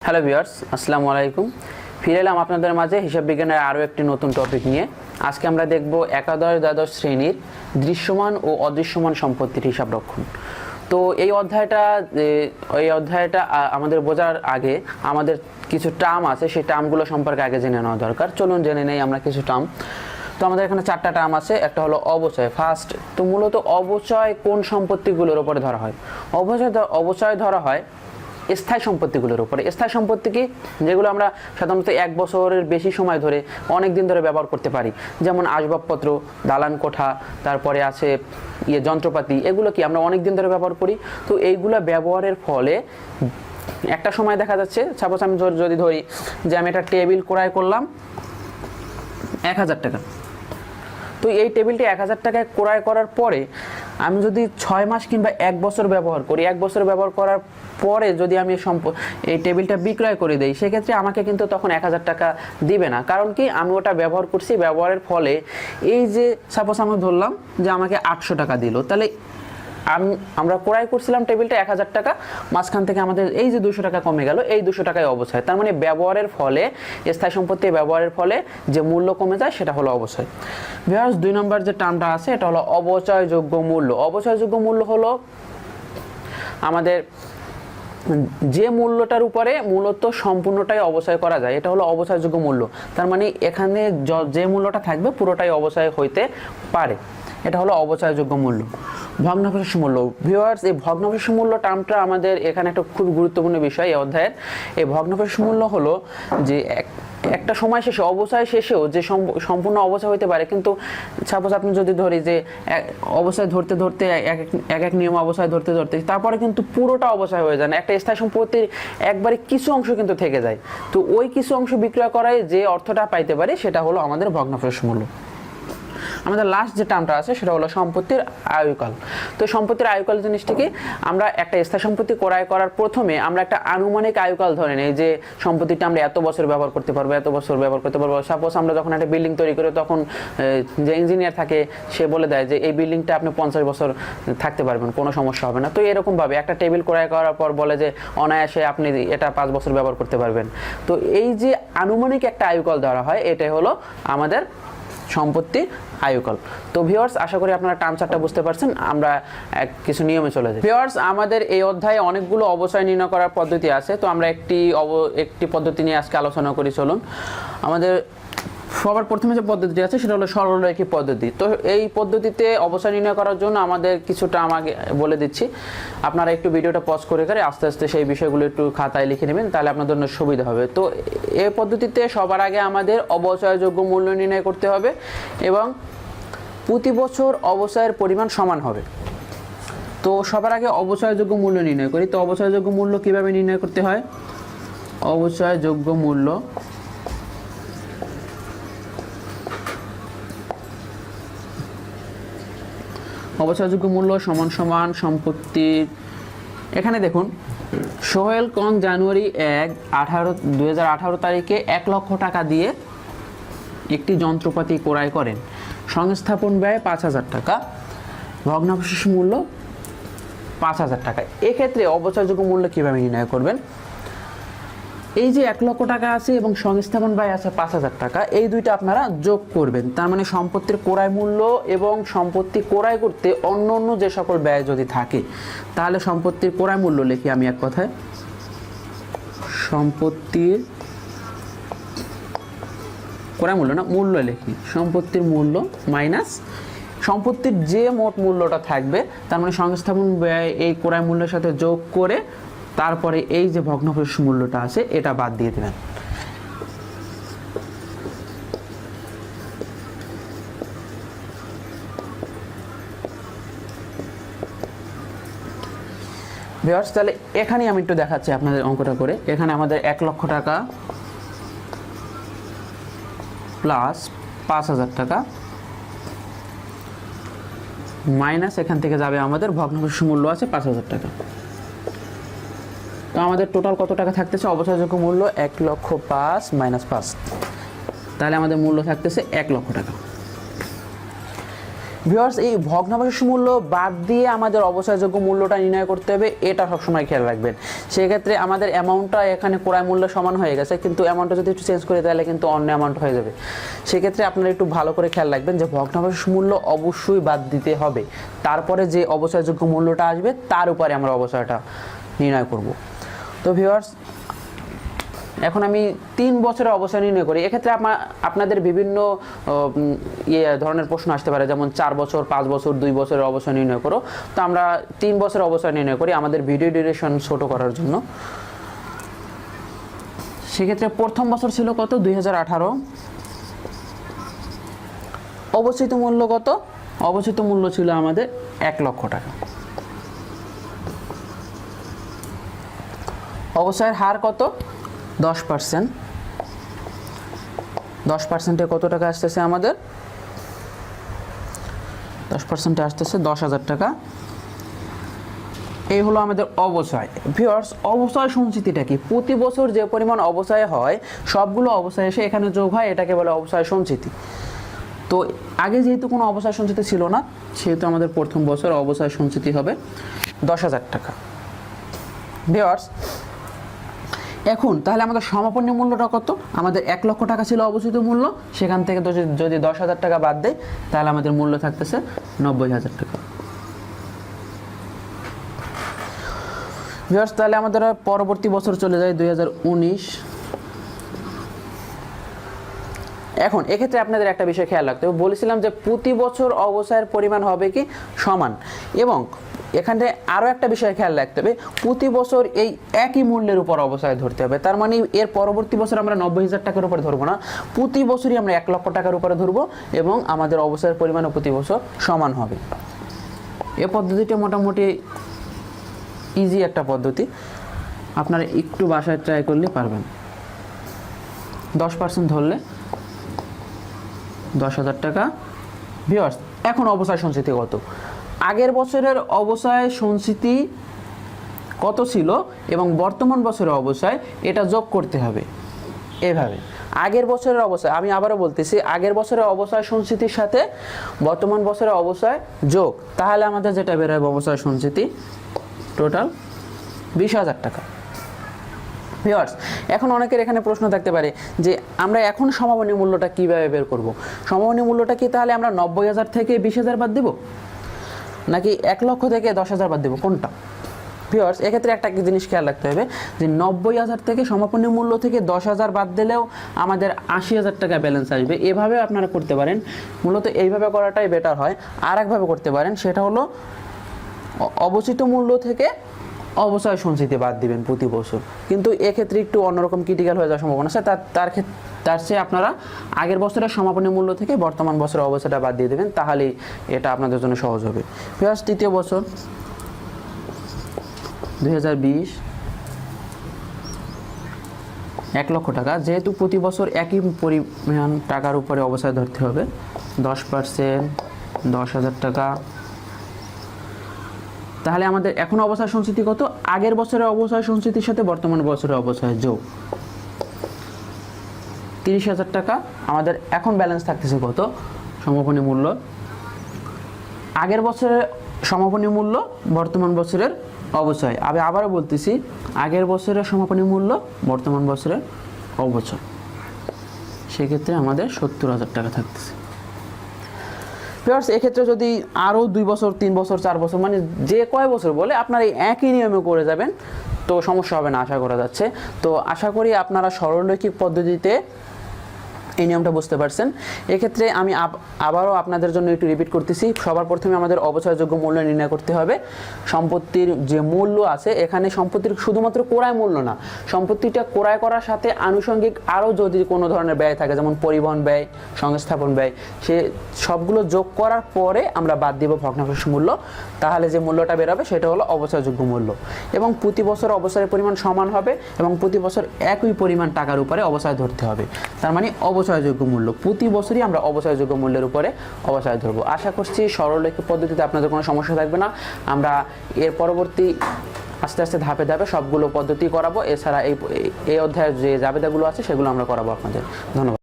Hello viewers, আসসালামু আলাইকুম। ফিরে এলাম আপনাদের মাঝে হিসাব বিজ্ঞানের আরও একটি নতুন টপিক নিয়ে। আজকে আমরা দেখব একাদশ দ্বাদশ শ্রেণীর দৃশ্যমান ও অদৃশ্যমান সম্পত্তির হিসাব রক্ষণ। তো এই অধ্যায়টা আমাদের বোঝার আগে আমাদের কিছু টার্ম আছে, সেই টার্মগুলো সম্পর্কে আগে জেনে নেওয়া দরকার। চলুন জেনে নেই আমরা কিছু টার্ম। তো আমাদের এখানে চারটা টার্ম আছে। একটা হলো অবচয়, ফার্স্ট। তো মূলত অবচয় কোন সম্পত্তিগুলোর উপরে ধরা হয়? অবচয় ধরা হয় স্থায়ী সম্পত্তিগুলোর উপরে। স্থায়ী সম্পত্তি কি? যেগুলো আমরা সাধারণত 1 বছরের বেশি সময় ধরে অনেক দিন ধরে ব্যবহার করতে পারি, যেমন আসবাবপত্র, দালান কোঠা, তারপরে আছে যন্ত্রপাতি। এগুলো কি আমরা অনেক দিন ধরে ব্যবহার করি। তো এইগুলো ব্যবহারের ফলে একটা সময় দেখা যাচ্ছে, সাপোজ আমি যদি ধরি যে আমি একটা টেবিল ক্রয় করলাম 1000 টাকা। তো এই টেবিলটি 1000 টাকায় ক্রয় করার পরে আমি যদি 6 মাস কিংবা 1 বছর ব্যবহার করি, 1 বছর ব্যবহার করার পরে যদি আমি এই টেবিলটা বিক্রয় করে দেই, সেক্ষেত্রে আমাকে কিন্তু তখন 1000 টাকা দিবে না। কারণ কি? আমি ওটা ব্যবহার করছি, ব্যবহারের ফলে এই যে সাপোজ আমি ধরলাম যে আমাকে 800 টাকা দিল, তাহলে আমরা ক্রয় করছিলাম টেবিলটা 1000 টাকা, মাঝখান থেকে আমাদের এই যে 200 টাকা কমে গেল, এই 200 টাকায় অবচয়। তার মানে ব্যবহারের ফলে, স্থায়ী সম্পত্তি ব্যবহারের ফলে যে মূল্য কমে যায় সেটা হলো অবচয়। ভিউয়ার্স, 2 নম্বর যে টার্মটা আছে এটা হলো অবচয়যোগ্য মূল্য। অবচয়যোগ্য মূল্য হলো আমাদের যে মূল্যটার উপরে মূলত সম্পূর্ণটাই অবচয় করা যায়, এটা হলো অবচয়যোগ্য মূল্য। তার মানে এখানে যে মূল্যটা থাকবে পুরোটাই অবচয় হইতে পারে, এটা হলো অবচয়যোগ্য মূল্য। ভগ্নাবশেষ মূল্য। ভিউয়ার্স, এই ভগ্নাবশেষ মূল্য টার্মটা আমাদের এখানে একটা খুব গুরুত্বপূর্ণ বিষয় এই অধ্যায়ের। এই ভগ্নাবশেষ মূল্য হলো যে একটা সময় শেষে, অবচয় শেষেও যে সম্পূর্ণ অবচয় হইতে পারে, কিন্তু সাপোজ আপনি যদি ধরি যে অবচয় ধরতে ধরতে এক নিয়ম অবচয় ধরতে ধরতে তারপরে কিন্তু পুরোটা অবচয় হয়ে যায় না, একটা স্থায়ী সম্পত্তির একবারে কিছু অংশ কিন্তু থেকে যায়। তো ওই কিছু অংশ বিক্রয় করায় যে অর্থটা পাইতে পারি সেটা হলো আমাদের ভগ্নাবশেষ মূল্য। আমাদের লাস্ট যে টার্মটা আছে সেটা হলো সম্পত্তির আয়ুকাল। তো সম্পত্তির আয়ুকাল জিনিসটা কি? আমরা একটা স্থায়ী সম্পত্তি ক্রয় করার প্রথমে আমরা একটা আনুমানিক আয়ুকাল ধরে নেই যে সম্পত্তিটা আমরা এত বছর ব্যবহার করতে পারবো, এত বছর ব্যবহার করতে পারবো। সাপোজ আমরা যখন একটা বিল্ডিং তৈরি করি, তখন যে ইঞ্জিনিয়ার থাকে সে বলে দেয় যে এই বিল্ডিংটা আপনি 50 বছর থাকতে পারবেন, কোনো সমস্যা হবে না। তো এরকমভাবে একটা টেবিল ক্রয় করার পর বলে যে অনায়াসে আপনি এটা 5 বছর ব্যবহার করতে পারবেন। তো এই যে আনুমানিক একটা আয়ুকাল ধরা হয়, এটাই হলো আমাদের সম্পত্তি আয়ুকাল। তো ভিউয়ার্স, আশা করি আপনারা টার্ম চারটা বুঝতে পারছেন। আমরা কিছু নিয়মে চলে যাই। ভিউয়ার্স, আমাদের এই অধ্যায়ে অনেকগুলো অবচয় নির্ণয় করার পদ্ধতি আছে। তো আমরা একটি পদ্ধতি নিয়ে আজকে আলোচনা করি। চলুন, আমাদের সবার প্রথমে যে পদ্ধতিটি আছে সেটা হলো সরলরৈখিক পদ্ধতি। তো এই পদ্ধতিতে অবচয় নির্ণয় করার জন্য আমাদের কিছু টার্ম আগে বলে দিচ্ছি। আপনারা একটু ভিডিওটা পজ করে আস্তে আস্তে সেই বিষয়গুলো একটু খাতায় লিখে নেবেন, তাহলে আপনার জন্য সুবিধা হবে। তো এই পদ্ধতিতে সবার আগে আমাদের অবচয়যোগ্য মূল্য নির্ণয় করতে হবে এবং প্রতি বছর অবচয়ের পরিমাণ সমান হবে। তো সবার আগে অবচয়যোগ্য মূল্য নির্ণয় করি। তো অবচয়যোগ্য মূল্য কিভাবে নির্ণয় করতে হয়? অবচয়যোগ্য মূল্য সমান সমান সম্পত্তির, এখানে দেখুন, সোহেল কং জানুয়ারি 2018 তারিখে 1 লক্ষ টাকা দিয়ে একটি যন্ত্রপাতি ক্রয় করেন। সংস্থাপন ব্যয় 5000 টাকা, ভগ্নাবশেষ মূল্য 5000 টাকা। এক্ষেত্রে অবচয়যোগ্য মূল্য কিভাবে নির্ণয় করবেন? এই যে 1 লক্ষ টাকা আছে এবং সংস্থাপন ব্যয় আছে 5000 টাকা, এই দুইটা আপনারা যোগ করবেন। তার মানে সম্পত্তির ক্রয় মূল্য এবং সম্পত্তি ক্রয় করতে অন্য যে সকল ব্যয় যদি থাকে, তাহলে সম্পত্তির ক্রয় মূল্য লিখি আমি এক কথায়, সম্পত্তির ক্রয় মূল্য না, মূল্য লিখি, সম্পত্তির মূল্য মাইনাস সম্পত্তির যে মোট মূল্যটা থাকবে, তার মানে সংস্থাপন ব্যয় এই ক্রয় মূল্যের সাথে যোগ করে তারপরে এই যে ভগ্নাবশেষ মূল্যটা আছে এটা বাদ দিয়ে দেবেন। ভিউয়ার্স, তাহলে এখানেই আমি একটু দেখাচ্ছি আপনাদের অঙ্কটা করে। এখানে আমাদের 1 লক্ষ টাকা প্লাস 5000 টাকা মাইনাস এখান থেকে যাবে আমাদের ভগ্নাবশেষ মূল্য আছে 5000 টাকা। তো আমাদের টোটাল কত টাকা থাকতেছে? অবচয়যোগ্য মূল্য 1,05,000 -5, তাহলে আমাদের মূল্য থাকতেছে 1 লক্ষ টাকা। ভিউয়ার্স, এই ভগ্নাংশ মূল্য বাদ দিয়ে আমাদের অবচয়যোগ্য মূল্যটা নির্ণয় করতে হবে, এটা সবসময় খেয়াল রাখবেন। সেক্ষেত্রে আমাদের অ্যামাউন্টটা এখানে ক্রয় মূল্য সমান হয়ে গেছে, কিন্তু অ্যামাউন্টটা যদি একটু চেঞ্জ করে তাহলে কিন্তু অন্য অ্যামাউন্ট হয়ে যাবে। সেক্ষেত্রে আপনারা একটু ভালো করে খেয়াল রাখবেন যে ভগ্নাংশ মূল্য অবশ্যই বাদ দিতে হবে, তারপরে যে অবচয়যোগ্য মূল্যটা আসবে তার উপরে আমরা অবচয়টা নির্ণয় করব। তো ভিউয়ার্স, এখন আমি 3 বছরের অবচয় নির্ণয় করি। এক্ষেত্রে আপনাদের বিভিন্ন ধরনের প্রশ্ন আসতে পারে, যেমন 4 বছর, 5 বছর, 2 বছরের অবচয় নির্ণয় করো। তো আমরা 3 বছরের অবচয় নির্ণয় করি আমাদের ভিডিও ডিউরেশন ছোট করার জন্য। সেক্ষেত্রে প্রথম বছর ছিল কত? 2018। অবচিত মূল্য কত? অবচিত মূল্য ছিল আমাদের 1 লক্ষ টাকা। অবচয়ের হার কত? 10%। 10%-এ কত টাকা আসতেছে আমাদের? 10%-এ আসতেছে 10,000 টাকা। এই হলো আমাদের অবচয়। ভিউয়ার্স, অবচয় সঞ্চিতিটা কি? প্রতি বছর যে পরিমাণ অবচয় হয় সবগুলো অবচয় এসে এখানে যোগ হয়, এটাকে বলে অবচয় সঞ্চিতি। তো আগে যেহেতু কোনো অবচয় সঞ্চিতি ছিল না, সেহেতু আমাদের প্রথম বছর অবচয় সঞ্চিতি হবে 10,000 টাকা। ভিউয়ার্স, এখন তাহলে আমাদের সমাপনী মূল্যটা কত? আমাদের 1 লক্ষ টাকা ছিল অবচিত মূল্য, সেখান থেকে যদি 10,000 টাকা বাদ দেয় তাহলে আমাদের মূল্য থাকতেছে 90,000 টাকা। ভিউয়ার্স, তাহলে আমাদের পরবর্তী বছর চলে যায় 2019। এখন এক্ষেত্রে আপনাদের একটা বিষয় খেয়াল রাখতে হবে, বলেছিলাম যে প্রতি বছর অবচয়ের পরিমাণ হবে কি সমান, এবং এখানে আরও একটা বিষয় খেয়াল রাখতে হবে, প্রতি বছর এই একই মূল্যের উপর অবচয় ধরতে হবে। তার মানে এর পরবর্তী বছর আমরা 90,000 টাকার উপরে ধরবো না, প্রতি বছরই আমরা 1 লক্ষ টাকার উপরে ধরবো, এবং আমাদের অবচয়ের পরিমাণও প্রতি বছর সমান হবে। এই পদ্ধতিটা মোটামুটি ইজি একটা পদ্ধতি, আপনারা একটু বাসায় ট্রাই করলে পারবেন। 10% ধরলে 10,000 টাকা। ভিউয়ার্স, এখন অবচয় সঞ্চিতি কত? আগের বছরের অবচয় সঞ্চিতি কত ছিল এবং বর্তমান বছরের অবচয়, এটা যোগ করতে হবে এভাবে। আগের বছরের অবচয়, আমি আবারও বলতেছি, আগের বছরের অবচয় সঞ্চিতির সাথে বর্তমান বছরের অবচয় যোগ, তাহলে আমাদের যেটা বেরোবে অবচয় সঞ্চিতি টোটাল 20,000 টাকা। ভিউয়ার্স, এখন অনেকের এখানে প্রশ্ন থাকতে পারে যে আমরা এখন সমাপনী মূল্যটা কীভাবে বের করব? সমাপনী মূল্যটা কি তাহলে আমরা 90,000 থেকে 20,000 বাদ দেব, নাকি 1 লক্ষ থেকে 10,000 বাদ দেব, কোনটা? ভিউয়ার্স, এক্ষেত্রে একটা জিনিস খেয়াল রাখতে হবে যে 90,000 থেকে সমাপনী মূল্য থেকে 10,000 বাদ দিলেও আমাদের 80,000 টাকা ব্যালেন্স আসবে। এভাবে আপনারা করতে পারেন, মূলত এইভাবে করাটাই বেটার হয়। আর একভাবে করতে পারেন, সেটা হলো অবচিত মূল্য থেকে অবচয় সঞ্চিতি বাদ দিবেন প্রতি বছর, কিন্তু এক্ষেত্রে একটু অন্যরকম ক্রিটিক্যাল হয়ে যাওয়ার সম্ভাবনা আছে। তার চেয়ে আপনারা আগের বছরের সমাপনী মূল্য থেকে বর্তমান বছরের অবচয়টা বাদ দিয়ে দেবেন, তাহলেই এটা আপনাদের জন্য সহজ হবে। ভিউয়ার্স, তৃতীয় বছর 2020, 1 লক্ষ টাকা। যেহেতু প্রতি বছর একই পরিমাণ টাকার উপরে অবচয় ধরতে হবে, 10%, 10,000 টাকা। তাহলে আমাদের এখন অবচয় সঞ্চিতি কত? আগের বছরের অবচয় সঞ্চিতির সাথে বর্তমান বছরের অবচয় যোগ 30,000 টাকা। আমাদের এখন ব্যালেন্স থাকতেছে কত? সমাপনী মূল্য, আগের বছরের সমাপনী মূল্য, বর্তমান বছরের অবচয়। আমি আবারও বলতেছি, আগের বছরের সমাপনী মূল্য, বর্তমান বছরের অবচয়। সেক্ষেত্রে আমাদের 70,000 টাকা থাকতেছে। ভিউয়ার্স, এক্ষেত্রে যদি আরও 2 বছর, 3 বছর, 4 বছর, মানে যে কয় বছর বলে আপনারা এই একই নিয়মে করে যাবেন, তো সমস্যা হবে না আশা করা যাচ্ছে। তো আশা করি আপনারা সরলরৈখিক পদ্ধতিতে এই নিয়মটা বুঝতে পারছেন। এক্ষেত্রে আমি আবারও আপনাদের জন্য একটু রিপিট করতেছি। সবার প্রথমে আমাদের অবচয়যোগ্য মূল্য নির্ণয় করতে হবে। সম্পত্তির যে মূল্য আছে, এখানে সম্পত্তির শুধুমাত্র ক্রয় মূল্য না, সম্পত্তিটা ক্রয় করার সাথে আনুষঙ্গিক আরও যদি কোনো ধরনের ব্যয় থাকে, যেমন পরিবহন ব্যয়, সংস্থাপন ব্যয়, সে সবগুলো যোগ করার পরে আমরা বাদ দিব ভগ্নাংশ মূল্য, তাহলে যে মূল্যটা বেরোবে সেটা হলো অবচয়যোগ্য মূল্য। এবং প্রতি বছর অবচয়ের পরিমাণ সমান হবে এবং প্রতি বছর একই পরিমাণ টাকার উপরে অবচয় ধরতে হবে। তার মানে অবচয়যোগ্য মূল্য, প্রতি বছরই আমরা অবচয়যোগ্য মূল্যের উপরে অবচয় ধরবো। আশা করছি সরলরৈখিক পদ্ধতিতে আপনাদের কোনো সমস্যা থাকবে না। আমরা এর পরবর্তী আস্তে আস্তে ধাপে ধাপে সবগুলো পদ্ধতি করাবো। এছাড়া এই অধ্যায়ের যে জাবেদাগুলো আছে সেগুলো আমরা করাবো আপনাদের। ধন্যবাদ।